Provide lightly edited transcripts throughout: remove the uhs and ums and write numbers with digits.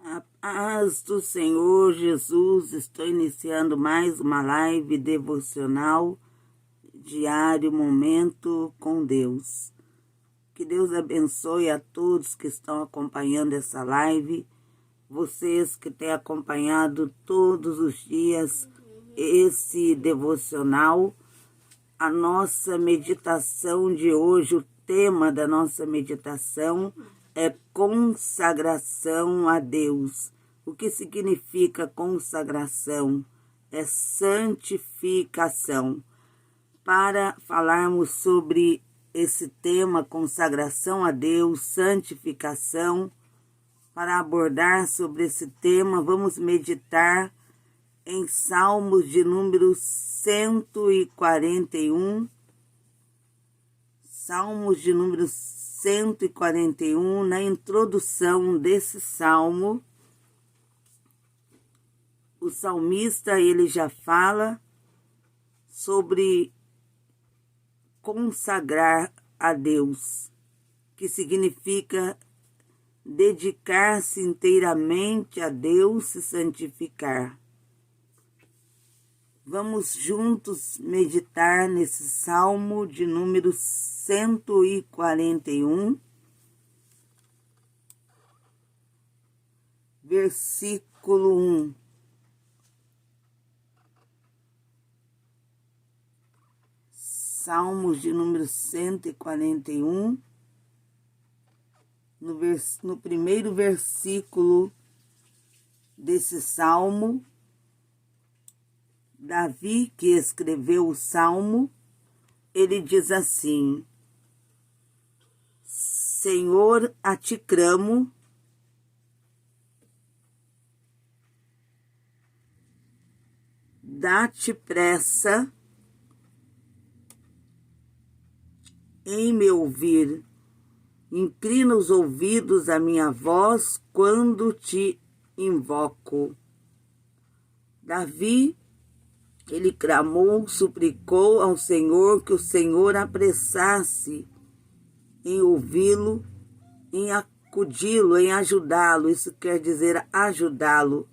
A paz do Senhor Jesus, estou iniciando mais uma live devocional, diário, momento com Deus. Que Deus abençoe a todos que estão acompanhando essa live, vocês que têm acompanhado todos os dias esse devocional. A nossa meditação de hoje, o tema da nossa meditação é consagração a Deus. O que significa consagração? É santificação. Para falarmos sobre esse tema, consagração a Deus, santificação, para abordar sobre esse tema, vamos meditar em Salmos de número 141. Salmos de número 141, na introdução desse salmo, o salmista ele já fala sobre consagrar a Deus, que significa dedicar-se inteiramente a Deus, se santificar. Vamos juntos meditar nesse salmo de número 141, versículo 1. Salmos de número 141, no primeiro versículo desse salmo, Davi, que escreveu o salmo, ele diz assim: Senhor, a ti clamo, dá-te pressa em me ouvir, inclina os ouvidos à minha voz quando te invoco. Davi, ele clamou, suplicou ao Senhor que o Senhor apressasse em ouvi-lo, em acudi-lo, em ajudá-lo. Isso quer dizer ajudá-lo.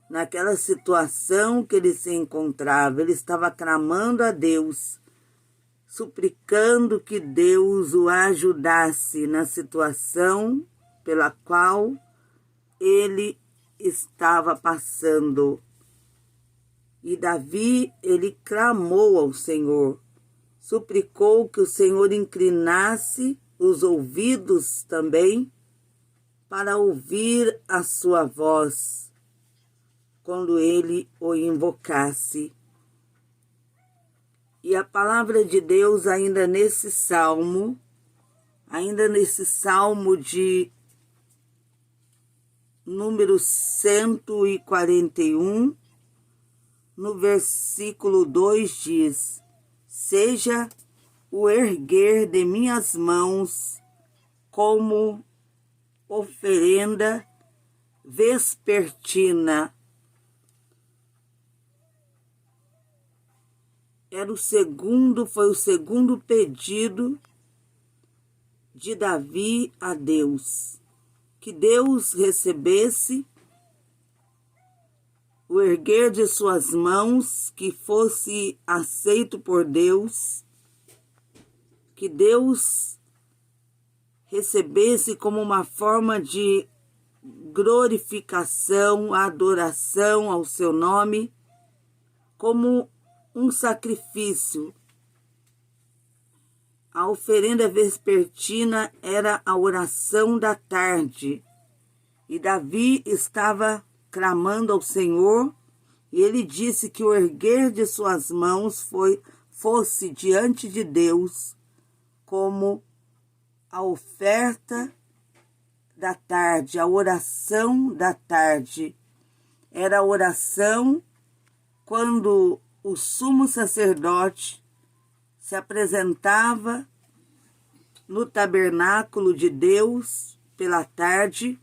Naquela situação que ele se encontrava, ele estava clamando a Deus, suplicando que Deus o ajudasse na situação pela qual ele estava passando. E Davi, ele clamou ao Senhor, suplicou que o Senhor inclinasse os ouvidos também para ouvir a sua voz quando ele o invocasse. E a palavra de Deus ainda nesse salmo de número 141, no versículo 2 diz: seja o erguer de minhas mãos como oferenda vespertina. Foi o segundo pedido de Davi a Deus, que Deus recebesse o erguer de suas mãos, que fosse aceito por Deus, que Deus recebesse como uma forma de glorificação, adoração ao seu nome, como um sacrifício. A oferenda vespertina era a oração da tarde, e Davi estava clamando ao Senhor, e ele disse que o erguer de suas mãos fosse diante de Deus como a oferta da tarde, a oração da tarde. Era a oração quando o sumo sacerdote se apresentava no tabernáculo de Deus pela tarde.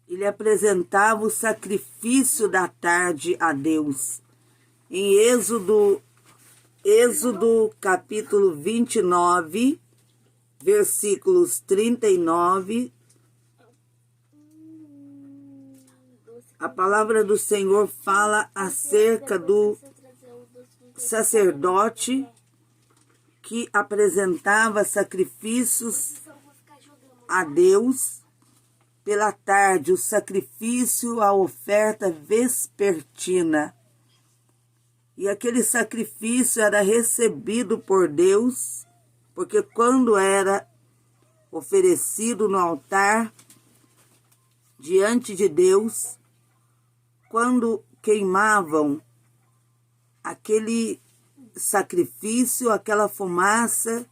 Ele apresentava o sacrifício da tarde a Deus. Em Êxodo Êxodo capítulo 29, versículos 39. A palavra do Senhor fala acerca do sacerdote que apresentava sacrifícios a Deus pela tarde, o sacrifício, a oferta vespertina. E aquele sacrifício era recebido por Deus, porque quando era oferecido no altar, diante de Deus, quando queimavam aquele sacrifício, aquela fumaça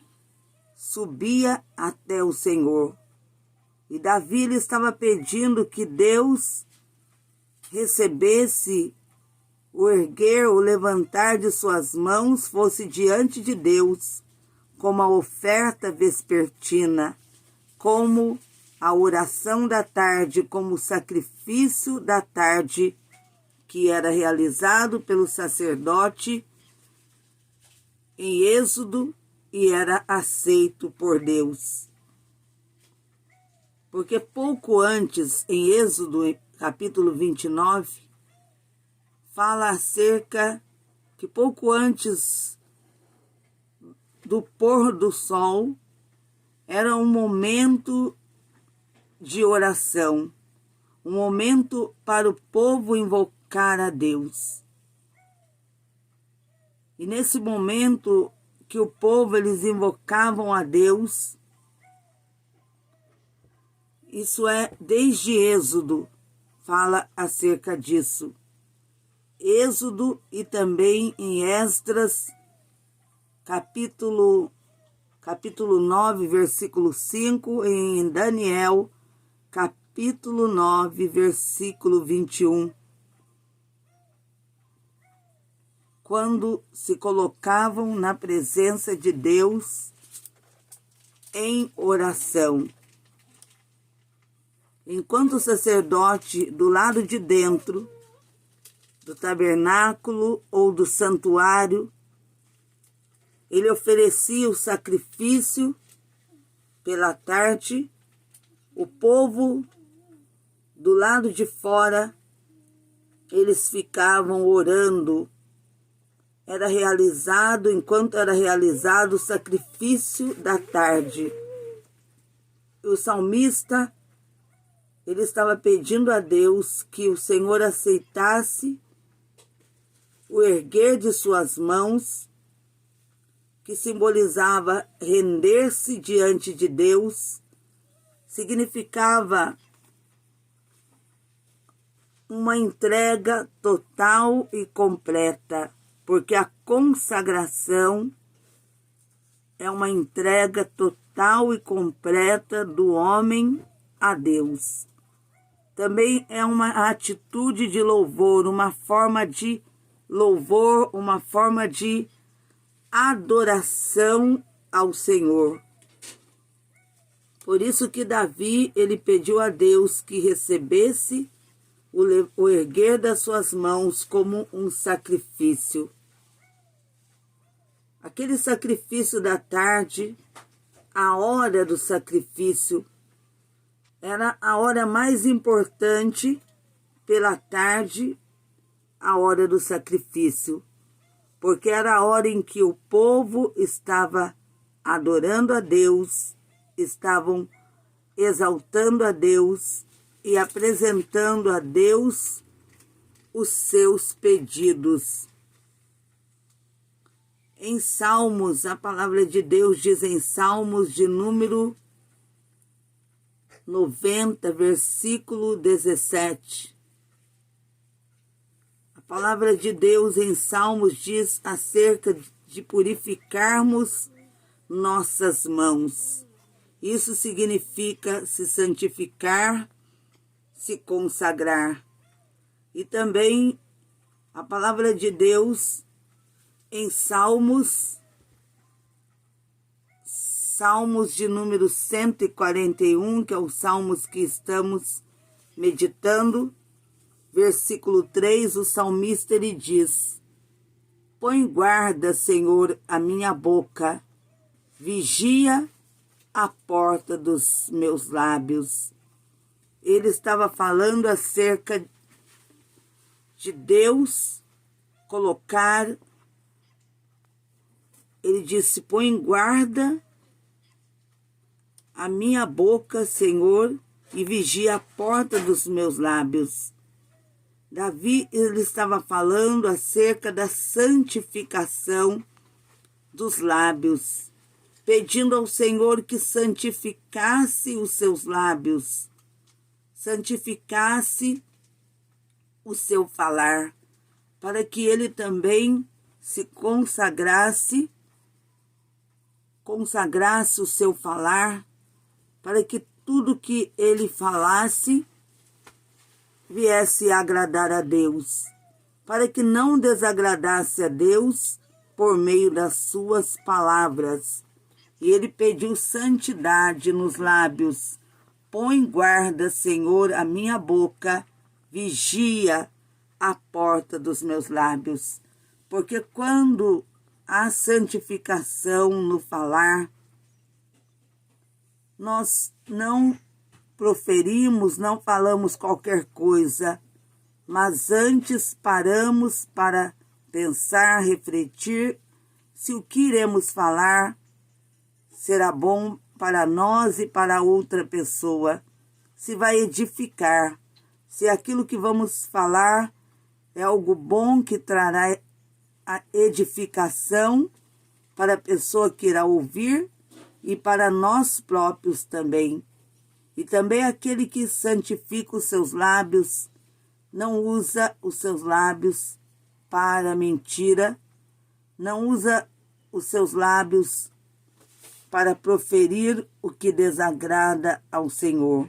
subia até o Senhor. E Davi ele estava pedindo que Deus recebesse o erguer, o levantar de suas mãos, fosse diante de Deus, como a oferta vespertina, como a oração da tarde, como o sacrifício da tarde, que era realizado pelo sacerdote em Êxodo e era aceito por Deus. Porque pouco antes, em Êxodo, capítulo 29, fala acerca que pouco antes do pôr do sol, era um momento de oração, um momento para o povo invocar a Deus. E nesse momento que o povo eles invocavam a Deus, isso é desde Êxodo, fala acerca disso. Êxodo e também em Esdras, capítulo 9, versículo 5, e em Daniel, capítulo 9, versículo 21. Quando se colocavam na presença de Deus em oração. Enquanto o sacerdote do lado de dentro do tabernáculo ou do santuário, ele oferecia o sacrifício pela tarde, o povo do lado de fora, eles ficavam orando. Enquanto era realizado o sacrifício da tarde. O salmista, ele estava pedindo a Deus que o Senhor aceitasse o erguer de suas mãos, que simbolizava render-se diante de Deus, significava uma entrega total e completa, porque a consagração é uma entrega total e completa do homem a Deus. Também é uma atitude de louvor, uma forma de louvor, uma forma de adoração ao Senhor. Por isso que Davi, ele pediu a Deus que recebesse o erguer das suas mãos como um sacrifício. Aquele sacrifício da tarde, a hora do sacrifício, era a hora mais importante pela tarde, a hora do sacrifício, porque era a hora em que o povo estava adorando a Deus, estavam exaltando a Deus e apresentando a Deus os seus pedidos. Em Salmos, a palavra de Deus diz em Salmos de número 90, versículo 17. A palavra de Deus em Salmos diz acerca de purificarmos nossas mãos. Isso significa se santificar, se consagrar. E também a palavra de Deus em Salmos de número 141, que é o Salmos que estamos meditando, versículo 3, o salmista ele diz: Põe guarda, Senhor, a minha boca, vigia a porta dos meus lábios. Ele estava falando acerca de Deus colocar, ele disse, põe em guarda a minha boca, Senhor, e vigia a porta dos meus lábios. Davi, ele estava falando acerca da santificação dos lábios, pedindo ao Senhor que santificasse os seus lábios, santificasse o seu falar, para que ele também se consagrasse o seu falar, para que tudo que ele falasse viesse a agradar a Deus, para que não desagradasse a Deus por meio das suas palavras. E ele pediu santidade nos lábios. Põe guarda, Senhor, a minha boca, vigia a porta dos meus lábios. Porque quando há santificação no falar, nós não proferimos, não falamos qualquer coisa, mas antes paramos para pensar, refletir se o que iremos falar será bom para nós e para outra pessoa, se vai edificar, se aquilo que vamos falar é algo bom que trará a edificação para a pessoa que irá ouvir e para nós próprios também. E também aquele que santifica os seus lábios, não usa os seus lábios para mentira, não usa os seus lábios para proferir o que desagrada ao Senhor.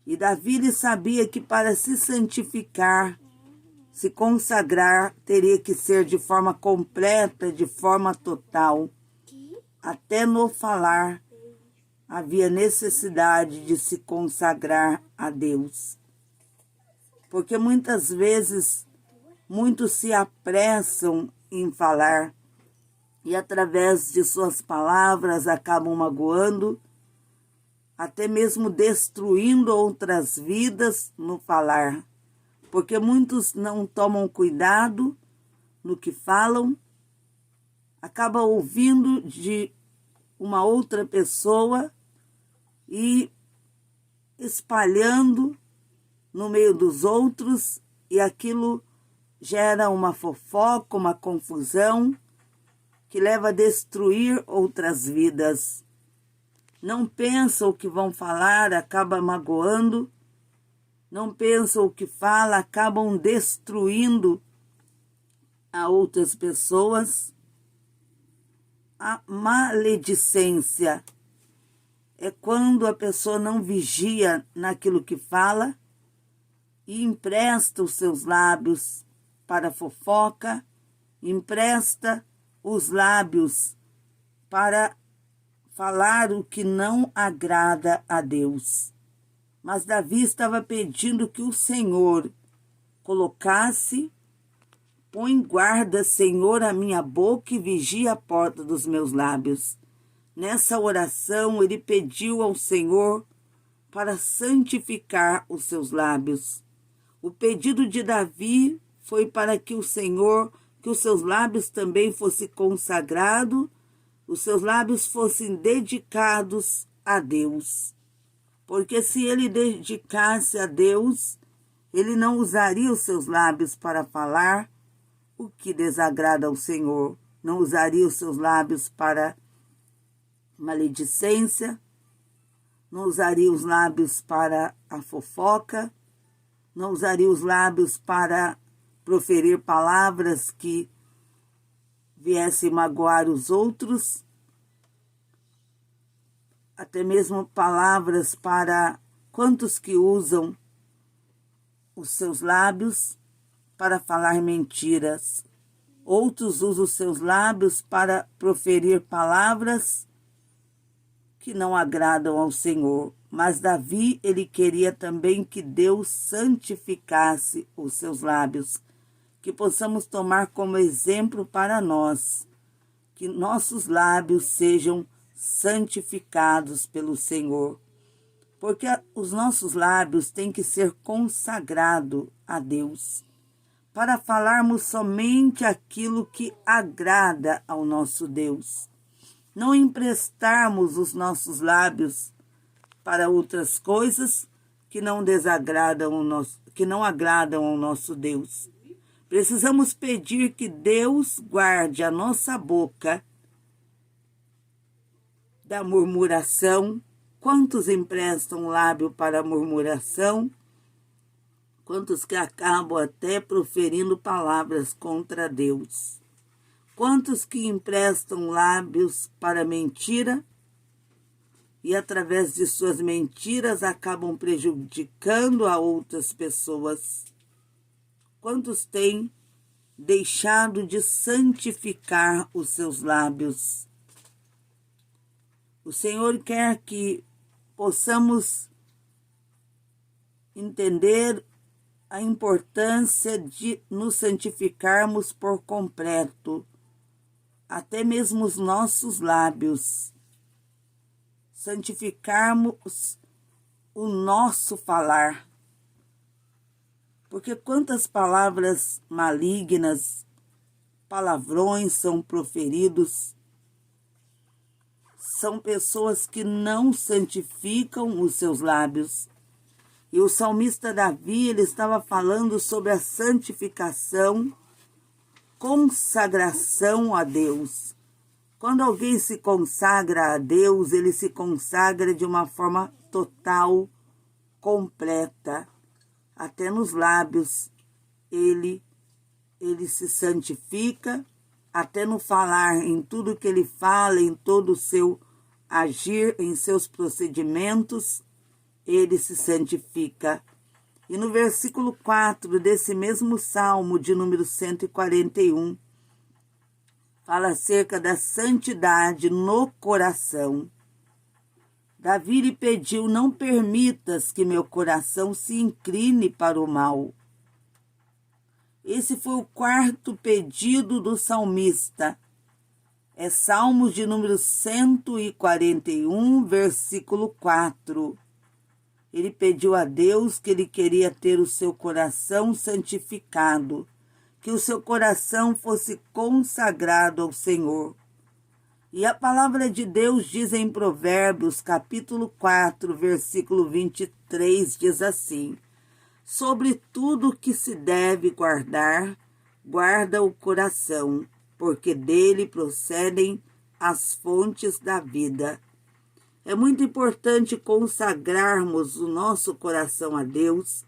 E Davi ele sabia que para se santificar, se consagrar, teria que ser de forma completa, de forma total. Até no falar, havia necessidade de se consagrar a Deus. Porque muitas vezes, muitos se apressam em falar e através de suas palavras acabam magoando, até mesmo destruindo outras vidas no falar. Porque muitos não tomam cuidado no que falam, acabam ouvindo de uma outra pessoa e espalhando no meio dos outros, e aquilo gera uma fofoca, uma confusão, que leva a destruir outras vidas. Não pensam o que vão falar, acaba magoando, não pensam o que fala, acabam destruindo a outras pessoas. A maledicência é quando a pessoa não vigia naquilo que fala e empresta os seus lábios para fofoca, empresta os lábios para falar o que não agrada a Deus. Mas Davi estava pedindo que o Senhor colocasse, põe guarda, Senhor, a minha boca e vigia a porta dos meus lábios. Nessa oração, ele pediu ao Senhor para santificar os seus lábios. O pedido de Davi foi para que o Senhor, que os seus lábios também fossem consagrados, os seus lábios fossem dedicados a Deus. Porque se ele dedicasse a Deus, ele não usaria os seus lábios para falar o que desagrada ao Senhor. Não usaria os seus lábios para maledicência, não usaria os lábios para a fofoca, não usaria os lábios para proferir palavras que viessem magoar os outros, até mesmo palavras para quantos que usam os seus lábios para falar mentiras. Outros usam os seus lábios para proferir palavras que não agradam ao Senhor. Mas Davi, ele queria também que Deus santificasse os seus lábios, que possamos tomar como exemplo para nós, que nossos lábios sejam santificados pelo Senhor, porque os nossos lábios têm que ser consagrados a Deus, para falarmos somente aquilo que agrada ao nosso Deus. Não emprestarmos os nossos lábios para outras coisas que não agradam ao nosso Deus. Precisamos pedir que Deus guarde a nossa boca da murmuração. Quantos emprestam lábio para a murmuração? Quantos que acabam até proferindo palavras contra Deus? Quantos que emprestam lábios para mentira e através de suas mentiras acabam prejudicando a outras pessoas? Quantos têm deixado de santificar os seus lábios? O Senhor quer que possamos entender a importância de nos santificarmos por completo, até mesmo os nossos lábios. Santificarmos o nosso falar. Porque quantas palavras malignas, palavrões são proferidos, são pessoas que não santificam os seus lábios. E o salmista Davi, ele estava falando sobre a santificação, consagração a Deus. Quando alguém se consagra a Deus, ele se consagra de uma forma total, completa. Até nos lábios ele se santifica, até no falar, em tudo que ele fala, em todo o seu agir, em seus procedimentos, ele se santifica. E no versículo 4 desse mesmo Salmo de número 141, fala acerca da santidade no coração. Davi lhe pediu: não permitas que meu coração se incline para o mal. Esse foi o quarto pedido do salmista. É Salmos de número 141, versículo 4. Ele pediu a Deus que ele queria ter o seu coração santificado, que o seu coração fosse consagrado ao Senhor. E a palavra de Deus diz em Provérbios, capítulo 4, versículo 23, diz assim: sobre tudo que se deve guardar, guarda o coração, porque dele procedem as fontes da vida. É muito importante consagrarmos o nosso coração a Deus,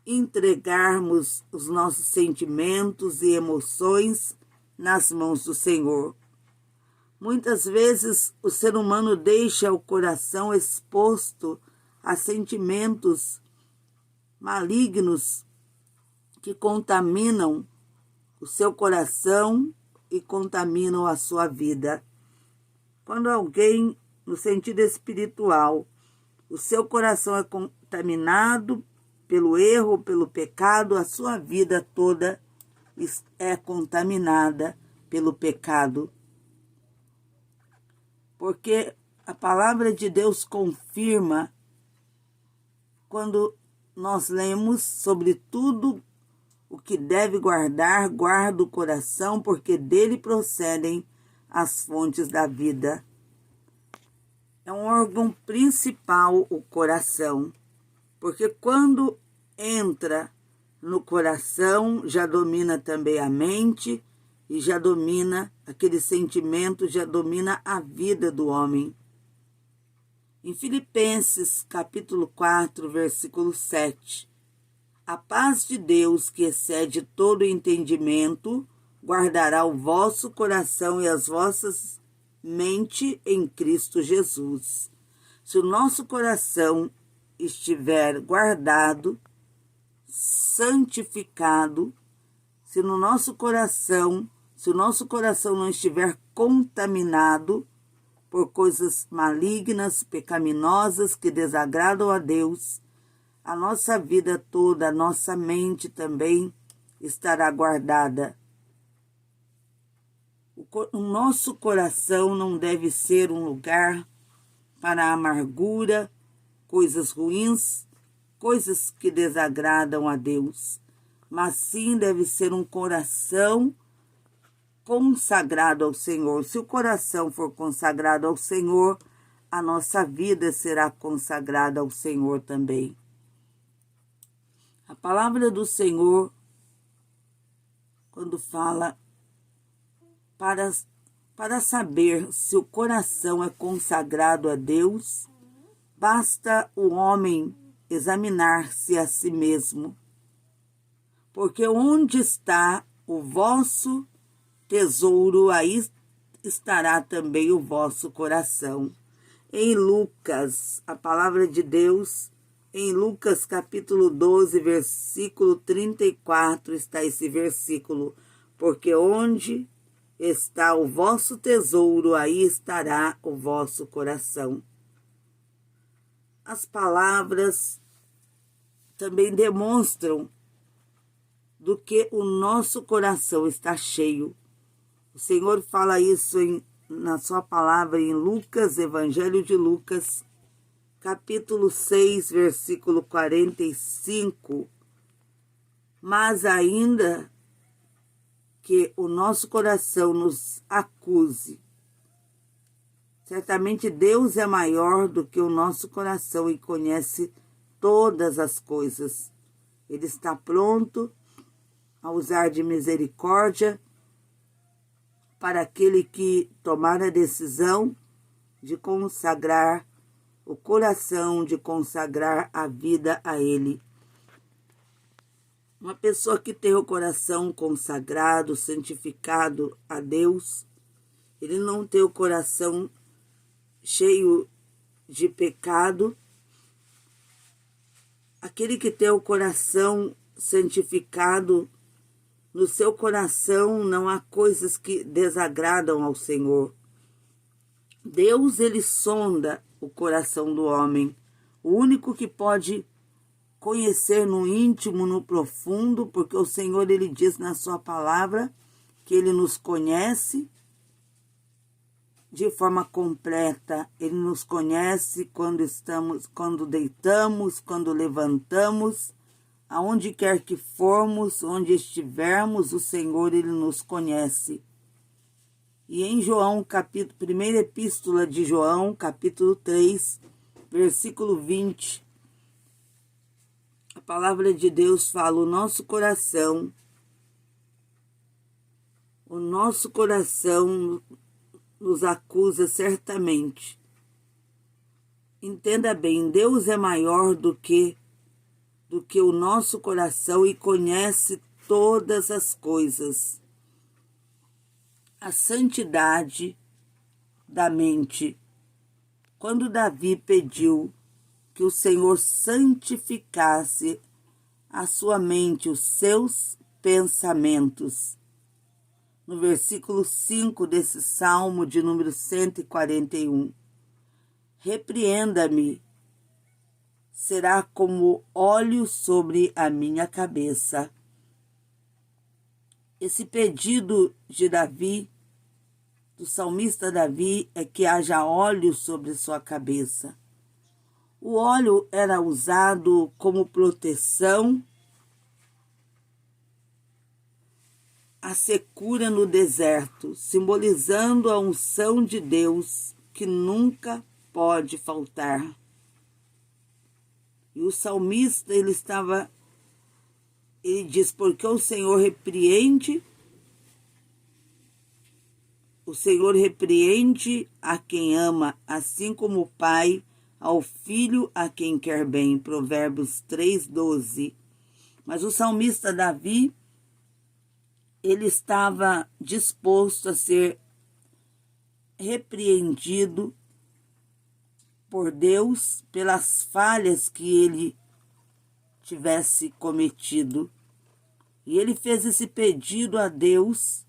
entregarmos os nossos sentimentos e emoções nas mãos do Senhor. Muitas vezes o ser humano deixa o coração exposto a sentimentos malignos que contaminam o seu coração e contaminam a sua vida. Quando alguém, no sentido espiritual, o seu coração é contaminado pelo erro, pelo pecado, a sua vida toda é contaminada pelo pecado. Porque a palavra de Deus confirma, quando nós lemos sobre tudo o que deve guardar, guarda o coração, porque dele procedem as fontes da vida. É um órgão principal o coração, porque quando entra no coração, já domina também a mente, e já domina aquele sentimento, já domina a vida do homem. Em Filipenses, capítulo 4, versículo 7, a paz de Deus, que excede todo entendimento, guardará o vosso coração e as vossas mentes em Cristo Jesus. Se o nosso coração estiver guardado, santificado, se o nosso coração não estiver contaminado por coisas malignas, pecaminosas, que desagradam a Deus, a nossa vida toda, a nossa mente também estará guardada. O nosso coração não deve ser um lugar para a amargura, coisas ruins, coisas que desagradam a Deus, mas sim deve ser um coração consagrado ao Senhor. Se o coração for consagrado ao Senhor, a nossa vida será consagrada ao Senhor também. A palavra do Senhor, quando fala para saber se o coração é consagrado a Deus, basta o homem examinar-se a si mesmo. Porque onde está o vosso tesouro, aí estará também o vosso coração. Em Lucas, a palavra de Deus, em Lucas capítulo 12, versículo 34, está esse versículo. Porque onde está o vosso tesouro, aí estará o vosso coração. As palavras também demonstram do que o nosso coração está cheio. O Senhor fala isso na sua palavra em Lucas, Evangelho de Lucas, capítulo 6, versículo 45. Mas ainda que o nosso coração nos acuse, certamente Deus é maior do que o nosso coração e conhece todas as coisas. Ele está pronto a usar de misericórdia para aquele que tomar a decisão de consagrar o coração, de consagrar a vida a Ele. Uma pessoa que tem o coração consagrado, santificado a Deus, ele não tem o coração cheio de pecado. Aquele que tem o coração santificado, no seu coração não há coisas que desagradam ao Senhor. Deus, ele sonda o coração do homem. O único que pode conhecer no íntimo, no profundo, porque o Senhor, ele diz na sua palavra que ele nos conhece de forma completa. Ele nos conhece quando deitamos, quando levantamos, aonde quer que formos, onde estivermos, o Senhor, ele nos conhece. E em João, primeira epístola de João, capítulo 3, versículo 20, a palavra de Deus fala: o nosso coração nos acusa certamente. Entenda bem, Deus é maior do que o nosso coração e conhece todas as coisas. A santidade da mente. Quando Davi pediu que o Senhor santificasse a sua mente, os seus pensamentos, no versículo 5 desse Salmo de número 141, repreenda-me, será como óleo sobre a minha cabeça. Esse pedido de Davi, do salmista Davi, é que haja óleo sobre sua cabeça. O óleo era usado como proteção à secura no deserto, simbolizando a unção de Deus que nunca pode faltar. E o salmista, ele diz: porque o Senhor repreende a quem ama, assim como o pai ao filho a quem quer bem. Provérbios 3:12. Mas o salmista Davi, ele estava disposto a ser repreendido por Deus pelas falhas que ele tivesse cometido. E ele fez esse pedido a Deus,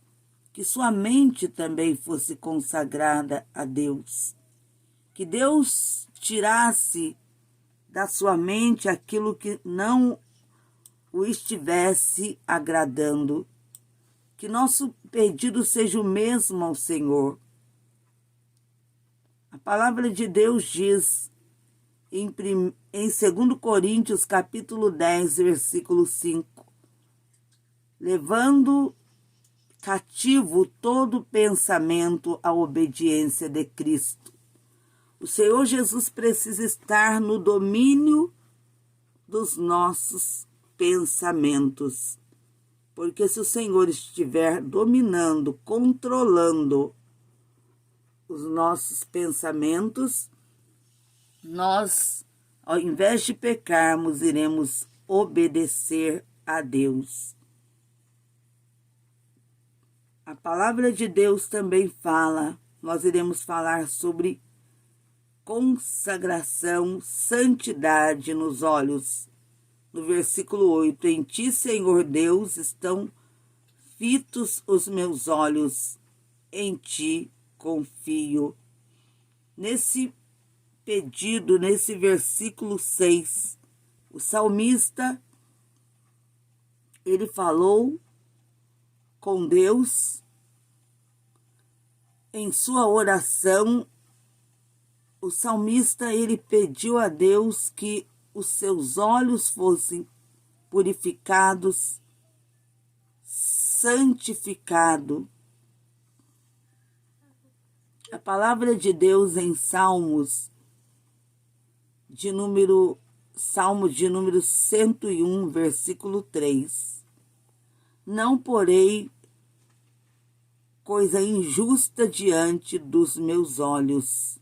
que sua mente também fosse consagrada a Deus. Que Deus tirasse da sua mente aquilo que não o estivesse agradando. Que nosso pedido seja o mesmo ao Senhor. A palavra de Deus diz em 2 Coríntios, capítulo 10, versículo 5, levando cativo todo pensamento à obediência de Cristo. O Senhor Jesus precisa estar no domínio dos nossos pensamentos. Porque se o Senhor estiver dominando, controlando os nossos pensamentos, nós, ao invés de pecarmos, iremos obedecer a Deus. A palavra de Deus também fala, nós iremos falar sobre consagração, santidade nos olhos. No versículo 8, em ti, Senhor Deus, estão fitos os meus olhos, em ti confio. Nesse pedido, nesse versículo 6, o salmista, ele falou com Deus em sua oração. O salmista, ele pediu a Deus que os seus olhos fossem purificados, santificados. A palavra de Deus em Salmo de número 101, versículo 3. Não porei coisa injusta diante dos meus olhos.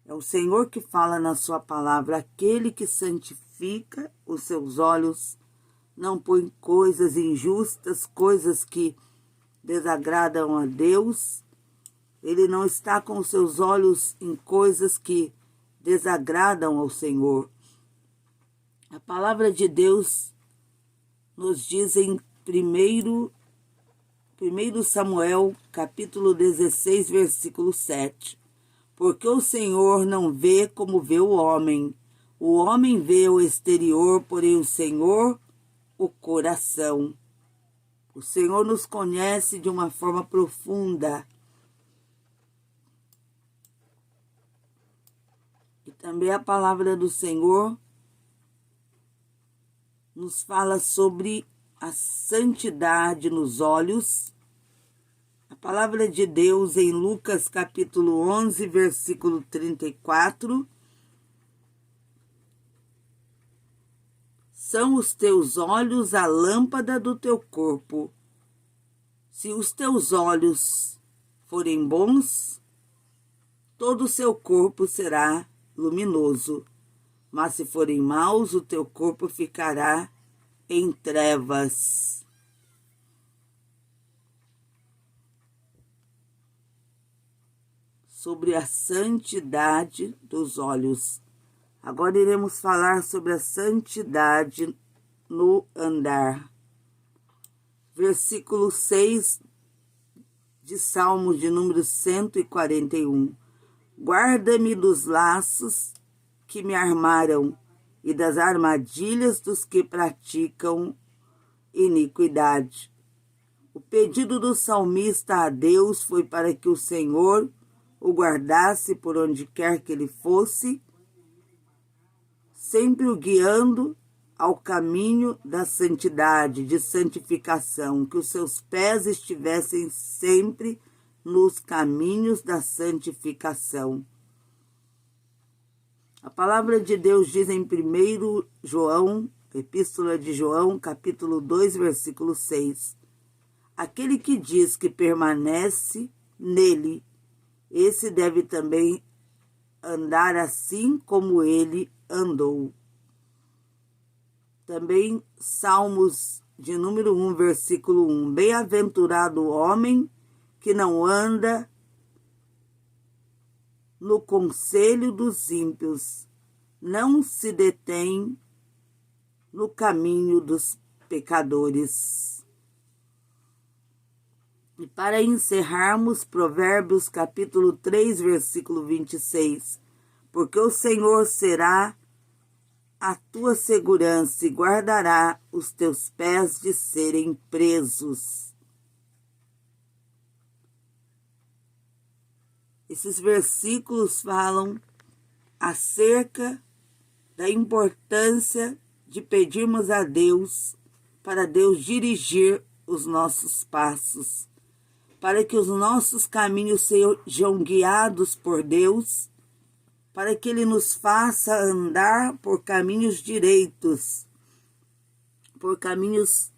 É o Senhor que fala na sua palavra, aquele que santifica os seus olhos, não põe coisas injustas, coisas que desagradam a Deus. Ele não está com os seus olhos em coisas que desagradam ao Senhor. A palavra de Deus nos diz em 1 Samuel, capítulo 16, versículo 7. Porque o Senhor não vê como vê o homem vê o exterior, porém o Senhor, o coração. O Senhor nos conhece de uma forma profunda. E também a palavra do Senhor nos fala sobre a santidade nos olhos. A palavra de Deus em Lucas capítulo 11, versículo 34. São os teus olhos a lâmpada do teu corpo. Se os teus olhos forem bons, todo o seu corpo será luminoso. Mas se forem maus, o teu corpo ficará em trevas. Sobre a santidade dos olhos. Agora iremos falar sobre a santidade no andar. Versículo 6 de Salmo de número 141. Guarda-me dos laços que me armaram e das armadilhas dos que praticam iniquidade. O pedido do salmista a Deus foi para que o Senhor o guardasse por onde quer que ele fosse, sempre o guiando ao caminho da santidade, de santificação, que os seus pés estivessem sempre nos caminhos da santificação. A palavra de Deus diz em 1 João, Epístola de João, capítulo 2, versículo 6. Aquele que diz que permanece nele, esse deve também andar assim como ele andou. Também Salmos de número 1, versículo 1. Bem-aventurado o homem que não anda no conselho dos ímpios, não se detém no caminho dos pecadores. E para encerrarmos, Provérbios capítulo 3, versículo 26. Porque o Senhor será a tua segurança e guardará os teus pés de serem presos. Esses versículos falam acerca da importância de pedirmos a Deus para Deus dirigir os nossos passos, para que os nossos caminhos sejam guiados por Deus, para que Ele nos faça andar por caminhos direitos, por caminhos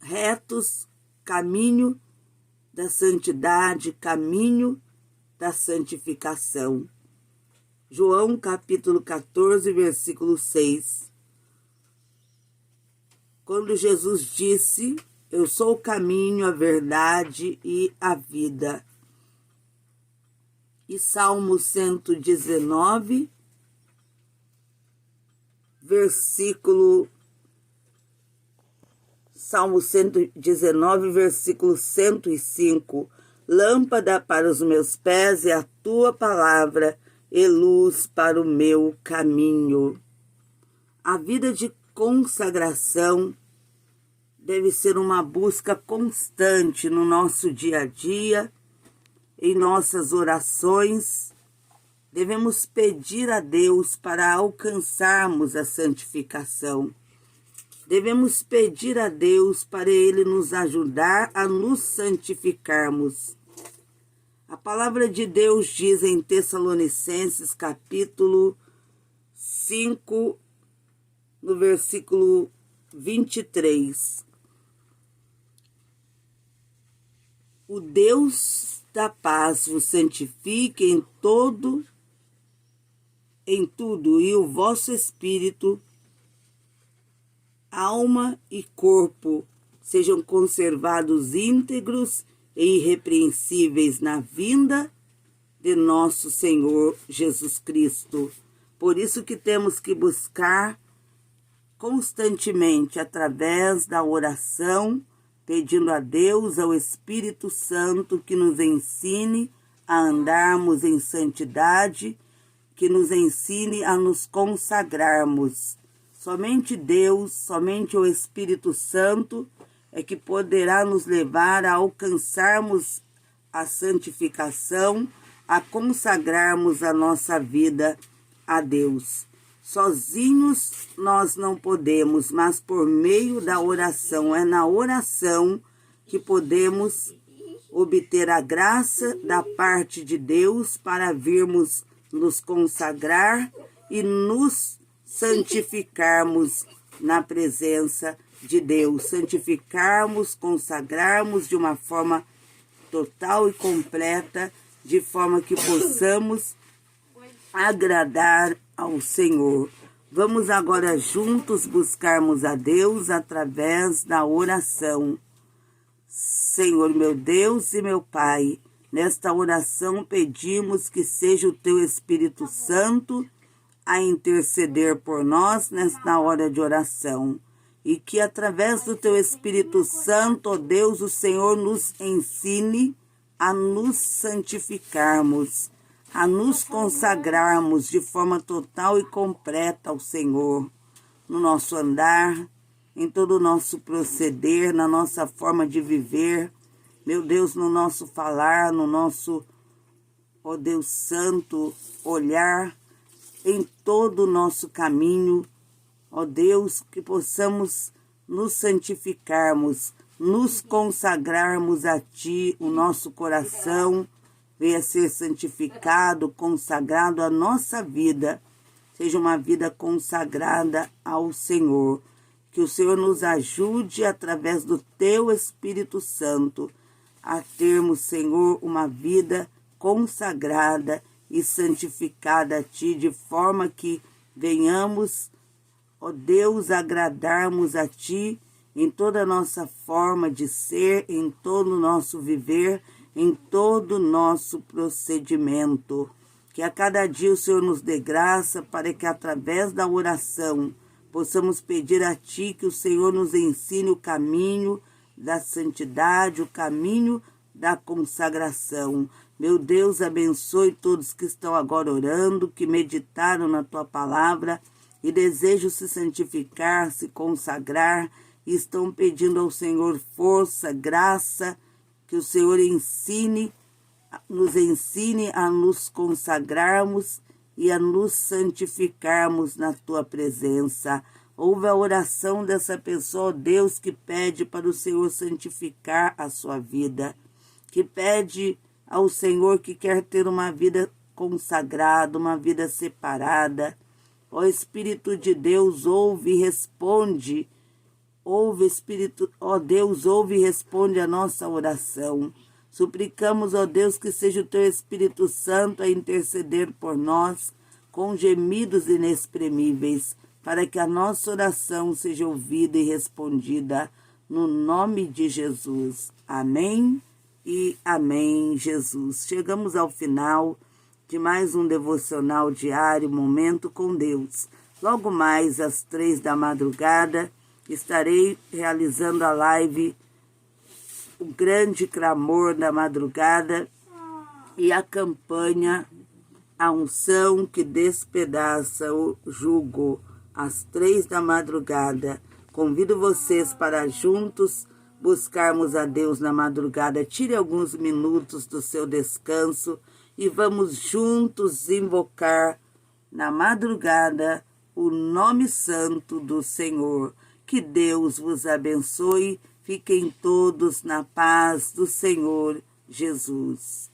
retos, caminho da santidade, caminho da santificação. João capítulo 14, versículo 6. Quando Jesus disse: eu sou o caminho, a verdade e a vida. E Salmo 119, Salmo 119, versículo 105. Lâmpada para os meus pés é a tua palavra e luz para o meu caminho. A vida de consagração deve ser uma busca constante no nosso dia a dia, em nossas orações. Devemos pedir a Deus para alcançarmos a santificação. Devemos pedir a Deus para Ele nos ajudar a nos santificarmos. A palavra de Deus diz em Tessalonicenses capítulo 5, no versículo 23. O Deus da paz vos santifique em tudo, e o vosso espírito, alma e corpo sejam conservados íntegros e irrepreensíveis na vinda de nosso Senhor Jesus Cristo. Por isso que temos que buscar constantemente, através da oração, pedindo a Deus, ao Espírito Santo, que nos ensine a andarmos em santidade, que nos ensine a nos consagrarmos. Somente Deus, somente o Espírito Santo é que poderá nos levar a alcançarmos a santificação, a consagrarmos a nossa vida a Deus. Sozinhos nós não podemos, mas por meio da oração. É na oração que podemos obter a graça da parte de Deus para virmos nos consagrar e nos santificarmos na presença de Deus. Santificarmos, consagrarmos de uma forma total e completa, de forma que possamos agradar ao Senhor. Vamos agora juntos buscarmos a Deus através da oração. Senhor meu Deus e meu Pai, nesta oração pedimos que seja o Teu Espírito Santo a interceder por nós nesta hora de oração. E que através do Teu Espírito Santo, ó Deus, o Senhor nos ensine a nos santificarmos, a nos consagrarmos de forma total e completa ao Senhor, no nosso andar, em todo o nosso proceder, na nossa forma de viver, meu Deus, no nosso falar, no nosso, ó Deus Santo, olhar, em todo o nosso caminho, ó Deus, que possamos nos santificarmos, nos consagrarmos a Ti, o nosso coração venha ser santificado, consagrado a nossa vida, seja uma vida consagrada ao Senhor. Que o Senhor nos ajude, através do Teu Espírito Santo, a termos, Senhor, uma vida consagrada e santificada a Ti, de forma que venhamos, ó Deus, agradarmos a Ti em toda a nossa forma de ser, em todo o nosso viver, em todo o nosso procedimento. Que a cada dia o Senhor nos dê graça para que através da oração possamos pedir a Ti que o Senhor nos ensine o caminho da santidade, o caminho da consagração. Meu Deus, abençoe todos que estão agora orando, que meditaram na Tua palavra e desejam se santificar, se consagrar, e estão pedindo ao Senhor força, graça, que o Senhor nos ensine a nos consagrarmos e a nos santificarmos na Tua presença. Ouve a oração dessa pessoa, ó Deus, que pede para o Senhor santificar a sua vida, que pede ao Senhor que quer ter uma vida consagrada, uma vida separada. Ó Espírito de Deus, ouve e responde. Ouve, Espírito, ó Deus, ouve e responde a nossa oração. Suplicamos, ó Deus, que seja o Teu Espírito Santo a interceder por nós com gemidos inexprimíveis, para que a nossa oração seja ouvida e respondida no nome de Jesus. Amém e amém, Jesus. Chegamos ao final de mais um devocional diário, Momento com Deus. Logo mais às 3 da madrugada, estarei realizando a live O Grande Clamor da Madrugada e a campanha A Unção que Despedaça o Jugo, às 3 da madrugada. Convido vocês para juntos buscarmos a Deus na madrugada. Tire alguns minutos do seu descanso e vamos juntos invocar na madrugada o nome santo do Senhor. Que Deus vos abençoe. Fiquem todos na paz do Senhor Jesus.